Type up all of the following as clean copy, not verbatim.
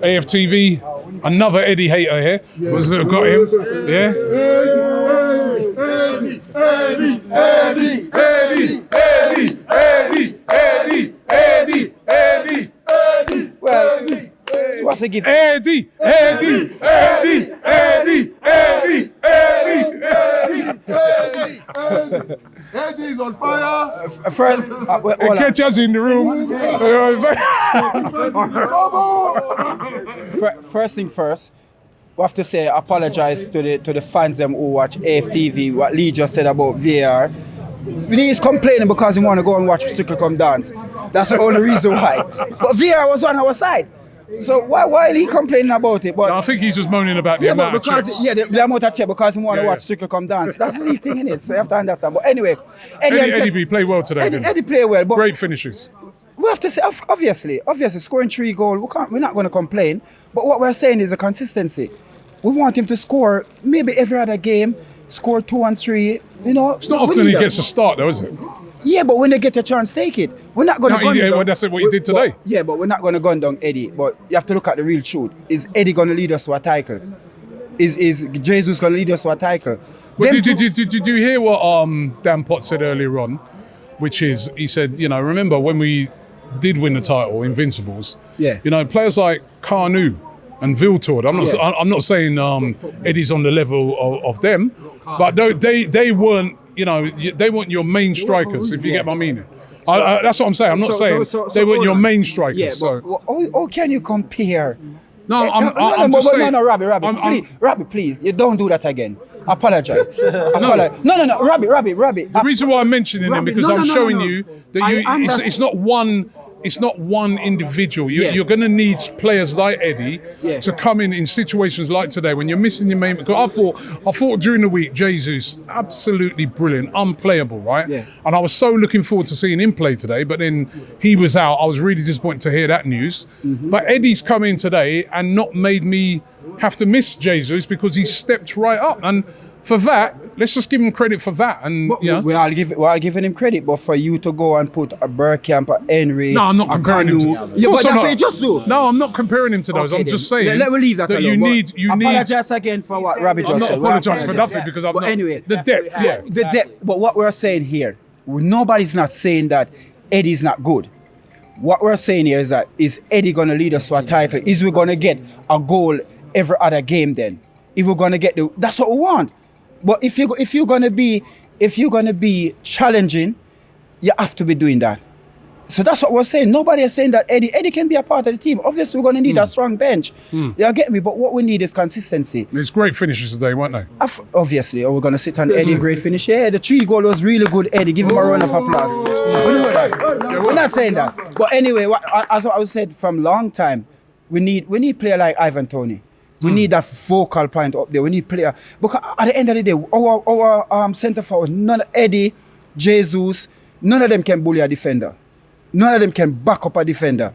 AFTV, another Eddie hater here. What's got him? Yeah. Eddie. Well, you have to give Eddie. Eddie's on fire. Nketiah's in the room. First thing first, we have to say apologize to the fans them who watch AFTV. What Lee just said about VAR. He's complaining because he want to go and watch Strictly Come Dance. That's the only reason why. But VAR was on our side. So why he complaining about it? But no, I think he's just moaning about the amount of checks. The amount of check because he want to watch Strictly Come Dance. That's the thing in it. So you have to understand. But anyway, Eddie played well today. Eddie played well. But great finishes. We have to say, obviously, scoring 3 goals, we're not going to complain. But what we're saying is the consistency. We want him to score maybe every other game, score 2 and 3. You know, it's not often he gets a start, though, is it? Yeah, but when they get a chance, take it. We're not going to gun down. That's what he did today. But we're not going to gun down Eddie. But you have to look at the real truth. Is Eddie going to lead us to a title? Is Jesus going to lead us to a title? But did you hear what Dan Potts said earlier on? Which is, he said, remember when we did win the title, Invincibles? Yeah. Players like Carnu and Viltord. I'm not saying Eddie's on the level of them, but they weren't. They weren't your main strikers, if you get my meaning. That's what I'm saying. I'm not saying they weren't your main strikers. Yeah, but how can you compare? No, I'm just saying. No, Robbie, please, you don't do that again. Apologize. No, Robbie. The reason why I'm mentioning them because I'm showing you that it's not one. It's not one individual. You're going to need players like Eddie to come in situations like today when you're missing your main. Because I thought during the week, Jesus, absolutely brilliant, unplayable, right? Yeah. And I was so looking forward to seeing him play today. But then he was out. I was really disappointed to hear that news. Mm-hmm. But Eddie's come in today and not made me have to miss Jesus because he stepped right up. And for that, let's just give him credit for that. And we're all giving him credit, but for you to go and put a Bergkamp, a Henry, no, I'm not comparing him to. Yeah, but that's what you just do. No, I'm not comparing him to those. I'm just saying. Let me leave that alone. You need. Apologize again for what Robbie just said. I'm not apologizing for nothing because I'm not. Anyway, the depth. Yeah. The depth. But what we're saying here, nobody's not saying that Eddie's not good. What we're saying here is that is Eddie going to lead us to a title? Is we going to get a goal every other game? Then, if we're going to get that's what we want. But if you're gonna be challenging, you have to be doing that. So that's what we're saying. Nobody is saying that Eddie can be a part of the team. Obviously, we're gonna need a strong bench. You get me? But what we need is consistency. There's great finishes today, weren't they? Obviously, we're gonna sit on Eddie great finish. Yeah, the 3 goal was really good. Eddie, give him a round of applause. We know that. We're not saying that. But anyway, as I said from long time, we need player like Ivan Toney. We need that focal point up there. We need player because at the end of the day, our centre forward, none of Eddie, Jesus, none of them can bully a defender. None of them can back up a defender.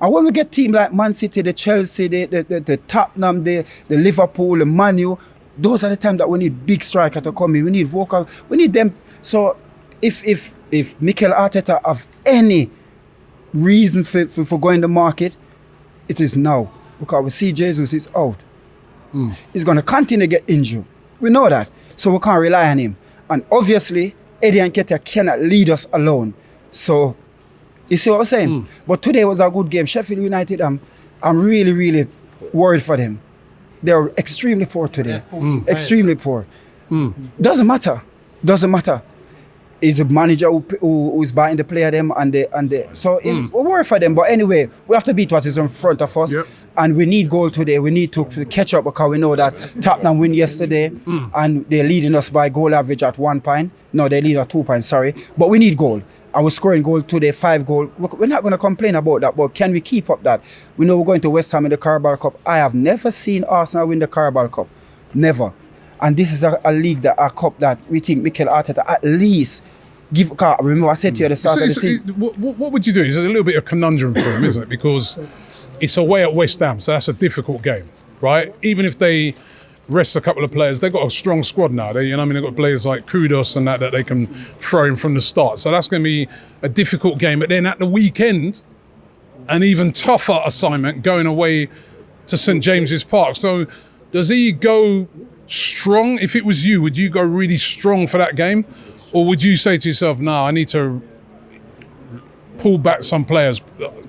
And when we get teams like Man City, the Chelsea, the Tottenham, the Liverpool, the Man U, those are the times that we need big striker to come in. We need vocal. We need them. So if Mikel Arteta have any reason for going to market, it is now. Because we see Jesus is out. He's going to continue to get injured. We know that. So we can't rely on him. And obviously, Eddie and Nketiah cannot lead us alone. So, you see what I'm saying? But today was a good game. Sheffield United, I'm really, really worried for them. They were extremely poor today. Extremely poor. Doesn't matter. Is a manager who is buying the player them so we worry for them. But anyway, we have to beat what is in front of us, and we need goal today. We need to catch up because we know that Tottenham win yesterday, and they're leading us by goal average at 1 point. No, they lead at 2 points. Sorry, but we need goal. I was scoring goal today, 5 goals. We're not going to complain about that, but can we keep up that? We know we're going to West Ham in the Carabao Cup. I have never seen Arsenal win the Carabao Cup, never. And this is a league, a cup that we think Mikel Arteta at least give. Remember, I said to you at the start of the season. What would you do? It's a little bit of a conundrum for him, isn't it? Because it's away at West Ham, so that's a difficult game, right? Even if they rest a couple of players, they've got a strong squad now. They've got players like Kudos and that they can throw in from the start. So that's going to be a difficult game. But then at the weekend, an even tougher assignment going away to St James's Park. So does he go strong? If it was you, would you go really strong for that game? Or would you say to yourself, no, I need to pull back some players,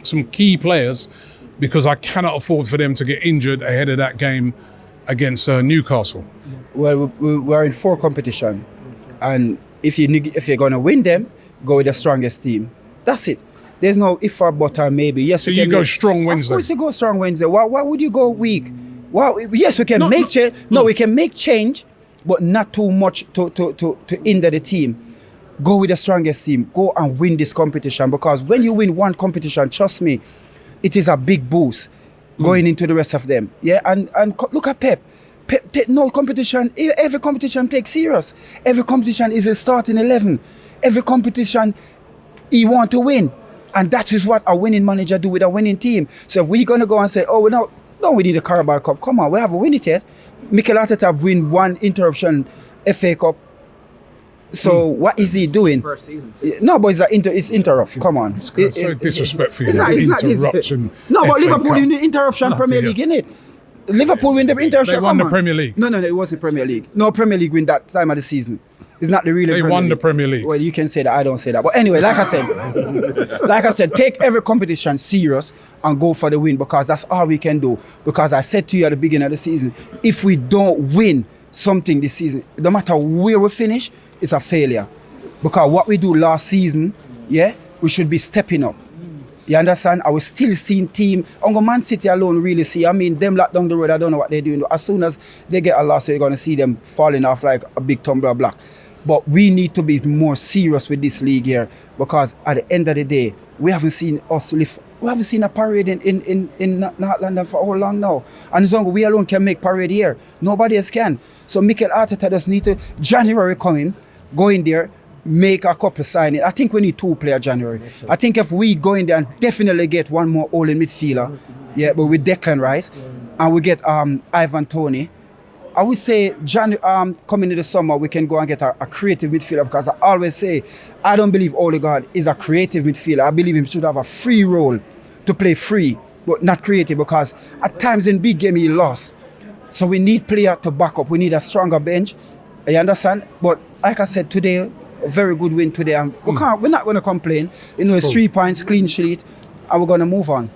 some key players, because I cannot afford for them to get injured ahead of that game against Newcastle? Well, we're in 4 competition, and if you're going to win them, go with the strongest team. That's it. There's no if or but or maybe. Yes, so you go strong Wednesday? Of course you go strong Wednesday. Why would you go weak? Yes, we can make change. No, we can make change, but not too much to hinder the team. Go with the strongest team. Go and win this competition, because when you win one competition, trust me, it is a big boost going into the rest of them. Yeah, and look at Pep. No competition. Every competition takes serious. Every competition is a starting 11. Every competition he want to win, and that is what a winning manager do with a winning team. So if we're gonna go and say, oh, no, we need a Carabao Cup. Come on, we haven't won it yet. Mikel Arteta win one interruption FA Cup. So what is he doing? First season. No, but it's interrupt. Come on. It's so disrespectful. It's not interruption. No, but FA Liverpool Cup. win the interruption Premier League, innit? Liverpool win the interruption. They won the Premier League. No, it wasn't Premier League. No Premier League win that time of the season. It's not the real. They won the Premier League. Well, you can say that. I don't say that. But anyway, like I said, take every competition serious and go for the win, because that's all we can do. Because I said to you at the beginning of the season, if we don't win something this season, no matter where we finish, it's a failure. Because what we do last season, yeah, we should be stepping up. You understand? I was still seeing team. Uncle Man City alone really see. I mean, them lot down the road, I don't know what they're doing. As soon as they get a loss, you're going to see them falling off like a big tumbler block. But we need to be more serious with this league here, because at the end of the day, we haven't seen us live. We haven't seen a parade in North London for how long now? And as long as we alone can make parade here, nobody else can. So Mikel Arteta just need to, January coming, go in there, make a couple signing. I think we need 2 players January. I think if we go in there and definitely get one more all-in midfielder, yeah, but with Declan Rice, and we get Ivan Toney, I would say coming in the summer, we can go and get a creative midfielder, because I always say, I don't believe Odegaard is a creative midfielder. I believe he should have a free role to play free, but not creative, because at times in big game he lost. So we need player to back up. We need a stronger bench. You understand? But like I said today, a very good win today, and we're not going to complain. You know, it's 3 points, clean sheet, and we're going to move on.